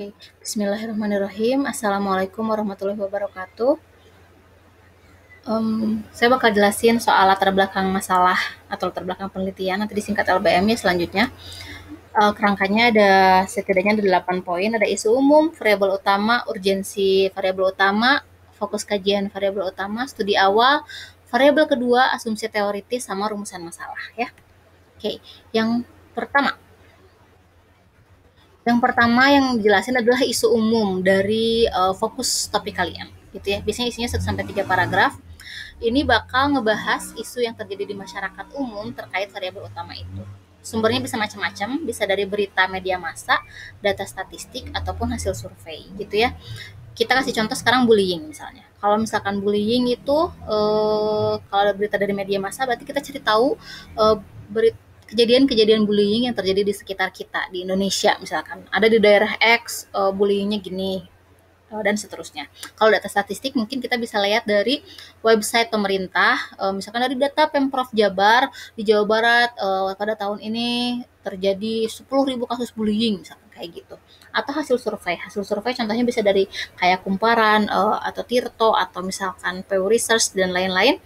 Oke, bismillahirrahmanirrahim. Assalamualaikum warahmatullahi wabarakatuh. Saya bakal jelasin soal latar belakang masalah atau latar belakang penelitian, nanti disingkat LBM-nya selanjutnya. Kerangkanya ada setidaknya ada 8 poin, ada isu umum, variabel utama, urgensi variabel utama, fokus kajian variabel utama, studi awal, variabel kedua, asumsi teoritis, sama rumusan masalah ya. Oke, yang pertama, yang dijelasin adalah isu umum dari fokus topik kalian, gitu ya. Biasanya isinya 1 sampai 3 paragraf. Ini bakal ngebahas isu yang terjadi di masyarakat umum terkait variabel utama itu. Sumbernya bisa macam-macam, bisa dari berita media massa, data statistik, ataupun hasil survei, gitu ya. Kita kasih contoh sekarang bullying misalnya. Kalau misalkan bullying itu, kalau ada berita dari media massa, berarti kita cari tahu kejadian-kejadian bullying yang terjadi di sekitar kita di Indonesia misalkan. Ada di daerah X bullyingnya gini, dan seterusnya. Kalau data statistik mungkin kita bisa lihat dari website pemerintah, misalkan dari data Pemprov Jabar di Jawa Barat pada tahun ini terjadi 10.000 kasus bullying misalkan kayak gitu. Atau hasil survei contohnya bisa dari kayak Kumparan atau Tirto atau misalkan Pew Research dan lain-lain.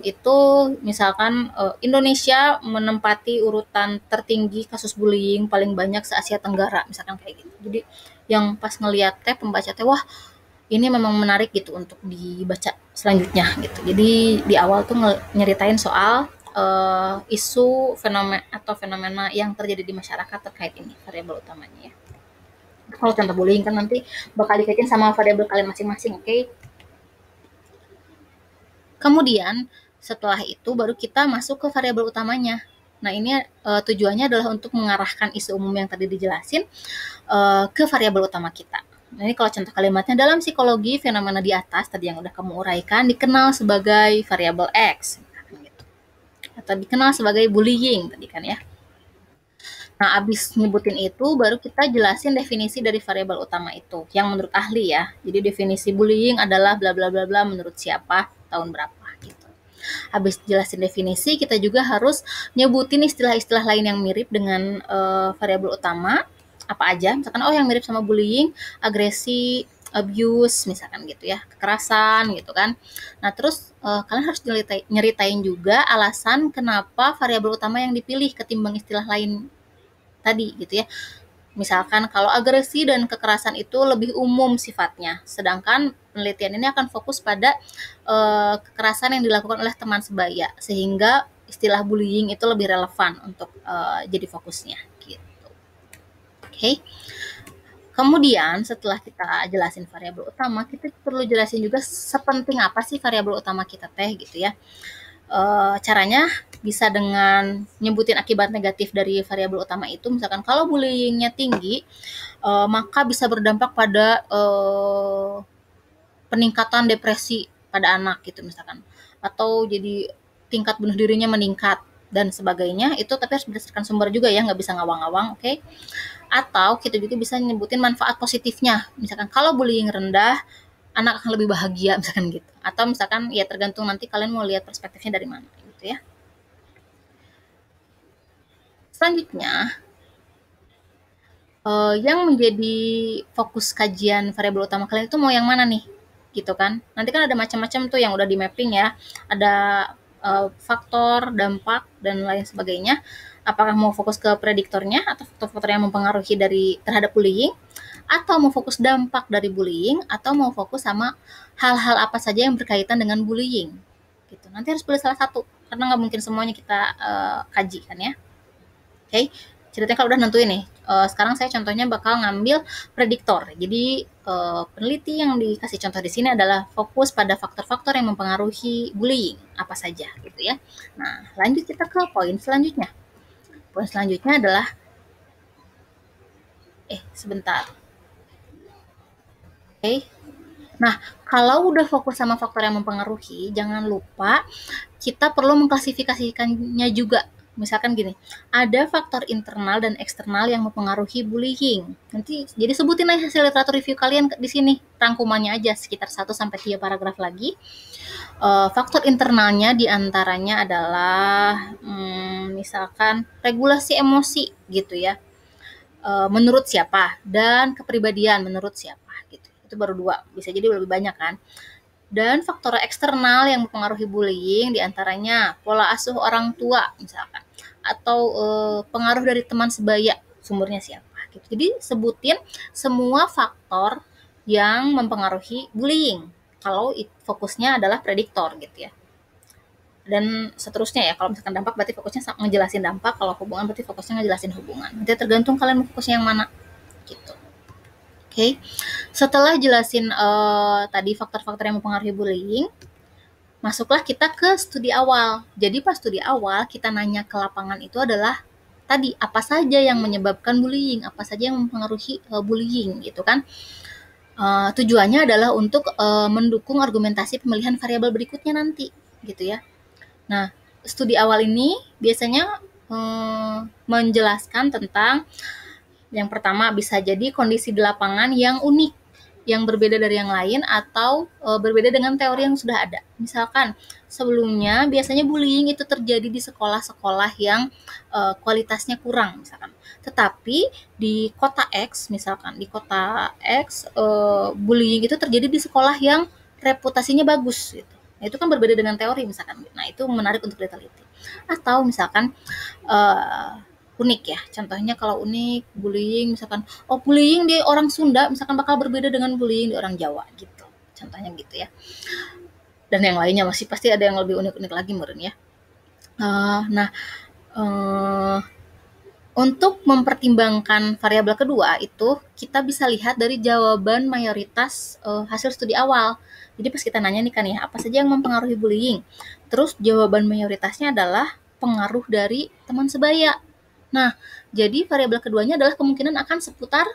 Itu misalkan Indonesia menempati urutan tertinggi kasus bullying paling banyak se-Asia Tenggara misalkan kayak gitu. Jadi yang pas ngeliat teh pembaca teh wah ini memang menarik gitu untuk dibaca selanjutnya gitu. Jadi di awal tuh nyeritain soal isu fenomena yang terjadi di masyarakat terkait ini variabel utamanya ya. Kalau contoh bullying kan nanti bakal dikaitin sama variabel kalian masing-masing, oke? Kemudian setelah itu baru kita masuk ke variabel utamanya. Nah ini tujuannya adalah untuk mengarahkan isu umum yang tadi dijelasin ke variabel utama kita. Nah, ini kalau contoh kalimatnya dalam psikologi fenomena di atas tadi yang udah kamu uraikan dikenal sebagai variabel X gitu. Atau dikenal sebagai bullying tadi kan ya. Nah, abis nyebutin itu baru kita jelasin definisi dari variabel utama itu yang menurut ahli ya. Jadi definisi bullying adalah bla bla bla bla menurut siapa, tahun berapa gitu. Habis jelasin definisi, kita juga harus nyebutin istilah-istilah lain yang mirip dengan variabel utama apa aja. Misalkan oh yang mirip sama bullying, agresi, abuse misalkan gitu ya, kekerasan gitu kan. Nah, terus kalian harus nyeritain juga alasan kenapa variabel utama yang dipilih ketimbang istilah lain tadi gitu ya. Misalkan kalau agresi dan kekerasan itu lebih umum sifatnya, sedangkan penelitian ini akan fokus pada kekerasan yang dilakukan oleh teman sebaya, sehingga istilah bullying itu lebih relevan untuk jadi fokusnya. Gitu. Oke. Kemudian setelah kita jelasin variabel utama, kita perlu jelasin juga sepenting apa sih variabel utama kita teh gitu ya. Caranya bisa dengan nyebutin akibat negatif dari variabel utama itu, misalkan kalau bullyingnya tinggi, maka bisa berdampak pada peningkatan depresi pada anak gitu misalkan, atau jadi tingkat bunuh dirinya meningkat dan sebagainya. Itu tapi harus berdasarkan sumber juga ya, nggak bisa ngawang-ngawang, oke? Atau kita juga bisa nyebutin manfaat positifnya, misalkan kalau bullying rendah anak akan lebih bahagia misalkan gitu, atau misalkan ya tergantung nanti kalian mau lihat perspektifnya dari mana gitu ya. Selanjutnya yang menjadi fokus kajian variabel utama kalian itu mau yang mana nih gitu kan. Nanti kan ada macam-macam tuh yang udah di mapping ya, ada faktor, dampak, dan lain sebagainya. Apakah mau fokus ke prediktornya atau faktor-faktor yang mempengaruhi terhadap bullying, atau mau fokus dampak dari bullying, atau mau fokus sama hal-hal apa saja yang berkaitan dengan bullying gitu. Nanti harus pilih salah satu karena nggak mungkin semuanya kita kaji kan ya. Oke, ceritanya kalau udah nentuin nih, sekarang saya contohnya bakal ngambil prediktor. Jadi peneliti yang dikasih contoh di sini adalah fokus pada faktor-faktor yang mempengaruhi bullying apa saja gitu ya. Nah, lanjut kita ke poin selanjutnya. Poin selanjutnya adalah sebentar. Oke. Nah, kalau udah fokus sama faktor yang mempengaruhi, jangan lupa kita perlu mengklasifikasikannya juga. Misalkan gini, ada faktor internal dan eksternal yang mempengaruhi bullying. Nanti jadi sebutin aja hasil literatur review kalian di sini, rangkumannya aja sekitar 1 sampai 3 paragraf lagi. Faktor internalnya diantaranya adalah misalkan regulasi emosi gitu ya. menurut siapa, dan kepribadian menurut siapa gitu. Itu baru 2, bisa jadi lebih banyak kan. Dan faktor eksternal yang mempengaruhi bullying diantaranya pola asuh orang tua misalkan, atau pengaruh dari teman sebaya, sumbernya siapa gitu. Jadi sebutin semua faktor yang mempengaruhi bullying kalau fokusnya adalah prediktor gitu ya. Dan seterusnya ya, kalau misalkan dampak berarti fokusnya ngejelasin dampak, kalau hubungan berarti fokusnya ngejelasin hubungan. Nanti tergantung kalian mau fokusnya yang mana gitu. Oke, setelah jelasin tadi faktor-faktor yang mempengaruhi bullying, masuklah kita ke studi awal. Jadi pas studi awal kita nanya ke lapangan itu adalah tadi apa saja yang menyebabkan bullying, apa saja yang mempengaruhi bullying gitu kan. Tujuannya adalah untuk mendukung argumentasi pemilihan variabel berikutnya nanti gitu ya. Nah, studi awal ini biasanya menjelaskan tentang yang pertama bisa jadi kondisi di lapangan yang unik, yang berbeda dari yang lain, atau berbeda dengan teori yang sudah ada. Misalkan sebelumnya biasanya bullying itu terjadi di sekolah-sekolah yang kualitasnya kurang misalkan. Tetapi di kota X misalkan, di kota X bullying itu terjadi di sekolah yang reputasinya bagus gitu. Nah, itu kan berbeda dengan teori misalkan. Nah, itu menarik untuk diteliti. Atau misalkan unik ya. Contohnya kalau unik bullying misalkan, oh bullying di orang Sunda misalkan bakal berbeda dengan bullying di orang Jawa gitu. Contohnya gitu ya. Dan yang lainnya masih pasti ada yang lebih unik-unik lagi meren ya. Nah, untuk mempertimbangkan variabel kedua itu kita bisa lihat dari jawaban mayoritas hasil studi awal. Jadi pas kita nanya nih kan ya, apa saja yang mempengaruhi bullying? Terus jawaban mayoritasnya adalah pengaruh dari teman sebaya. Nah, jadi variabel keduanya adalah kemungkinan akan seputar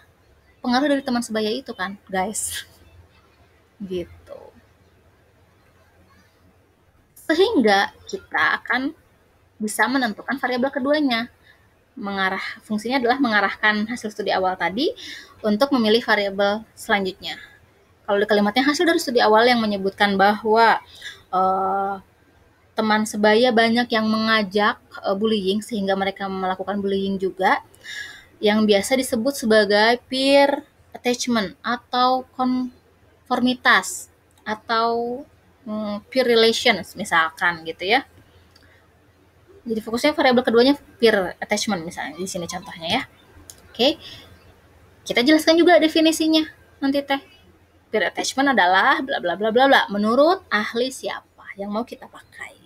pengaruh dari teman sebaya itu kan, guys. Gitu. Sehingga kita akan bisa menentukan variabel keduanya. Fungsinya adalah mengarahkan hasil studi awal tadi untuk memilih variabel selanjutnya. Kalau di kalimatnya hasil dari studi awal yang menyebutkan bahwa teman sebaya banyak yang mengajak bullying sehingga mereka melakukan bullying juga, yang biasa disebut sebagai peer attachment atau konformitas atau peer relations misalkan gitu ya. Jadi fokusnya variabel keduanya peer attachment misalnya di sini contohnya ya. Oke. Kita jelaskan juga definisinya nanti teh. Peer attachment adalah bla bla bla bla bla menurut ahli siapa yang mau kita pakai.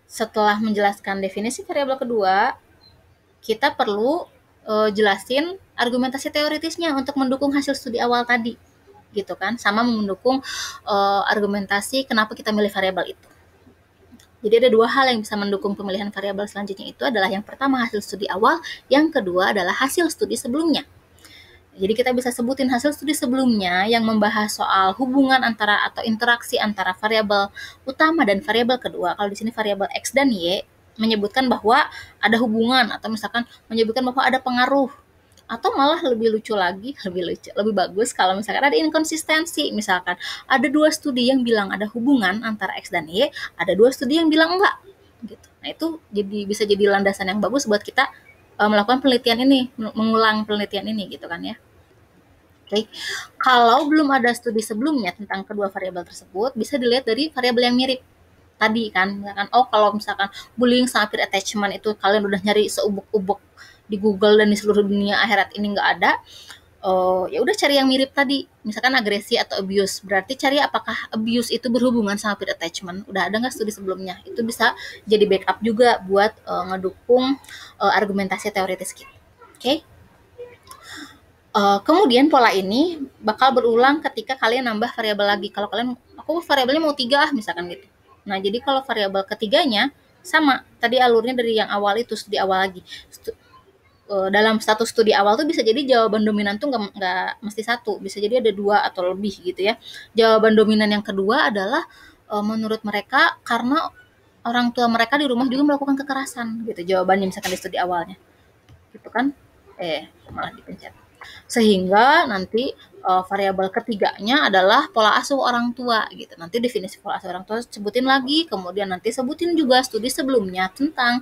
Setelah menjelaskan definisi variabel kedua, kita perlu jelasin argumentasi teoritisnya untuk mendukung hasil studi awal tadi gitu kan, sama mendukung argumentasi kenapa kita milih variabel itu. Jadi ada 2 hal yang bisa mendukung pemilihan variabel selanjutnya, itu adalah yang pertama hasil studi awal, yang kedua adalah hasil studi sebelumnya. Jadi kita bisa sebutin hasil studi sebelumnya yang membahas soal hubungan antara atau interaksi antara variabel utama dan variabel kedua. Kalau di sini variabel X dan Y menyebutkan bahwa ada hubungan, atau misalkan menyebutkan bahwa ada pengaruh, atau malah lebih lucu lagi, lebih bagus kalau misalkan ada inkonsistensi. Misalkan ada 2 studi yang bilang ada hubungan antara X dan Y, ada 2 studi yang bilang enggak gitu. Nah, itu bisa jadi landasan yang bagus buat kita melakukan penelitian ini, mengulang penelitian ini gitu kan ya. Oke. Kalau belum ada studi sebelumnya tentang kedua variabel tersebut, bisa dilihat dari variabel yang mirip tadi kan. Misalkan kalau misalkan bullying sama peer attachment itu kalian udah nyari seubuk-ubuk di Google dan di seluruh dunia akhirat ini nggak ada, ya udah cari yang mirip tadi. Misalkan agresi atau abuse, berarti cari apakah abuse itu berhubungan sama peer attachment. Udah ada nggak studi sebelumnya? Itu bisa jadi backup juga buat ngedukung argumentasi teoritis kita. Oke? Kemudian pola ini bakal berulang ketika kalian nambah variabel lagi. Kalau kalian, aku variabelnya mau 3 misalkan gitu. Nah, jadi kalau variabel ketiganya sama, tadi alurnya dari yang awal itu, studi awal lagi. Dalam status studi awal tuh bisa jadi jawaban dominan tuh nggak mesti 1, bisa jadi ada 2 atau lebih gitu ya. Jawaban dominan yang kedua adalah menurut mereka karena orang tua mereka di rumah juga melakukan kekerasan gitu, jawabannya misalkan di studi awalnya gitu kan. Malah dipencet. Sehingga nanti variabel ketiganya adalah pola asuh orang tua gitu. Nanti definisi pola asuh orang tua sebutin lagi, kemudian nanti sebutin juga studi sebelumnya tentang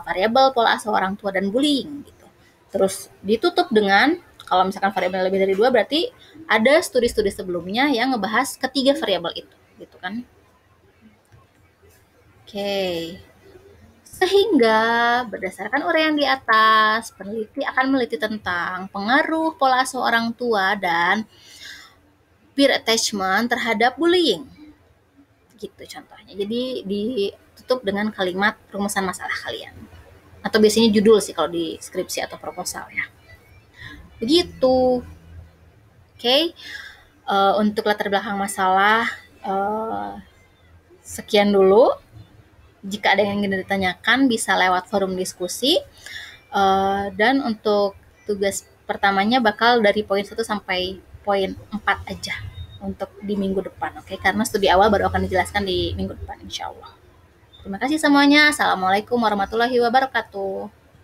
variabel pola asuh orang tua dan bullying gitu. Terus ditutup dengan kalau misalkan variabel lebih dari 2 berarti ada studi-studi sebelumnya yang ngebahas ketiga variabel itu gitu kan. Oke. Sehingga berdasarkan uraian di atas, peneliti akan meneliti tentang pengaruh pola asuh orang tua dan peer attachment terhadap bullying. Gitu contohnya. Jadi ditutup dengan kalimat rumusan masalah kalian. Atau biasanya judul sih kalau di skripsi atau proposal ya. Begitu. Oke. Untuk latar belakang masalah sekian dulu. Jika ada yang ingin ditanyakan bisa lewat forum diskusi. Dan untuk tugas pertamanya bakal dari poin 1 sampai poin 4 aja untuk di minggu depan, oke? Karena studi awal baru akan dijelaskan di minggu depan insya Allah. Terima kasih semuanya. Assalamualaikum warahmatullahi wabarakatuh.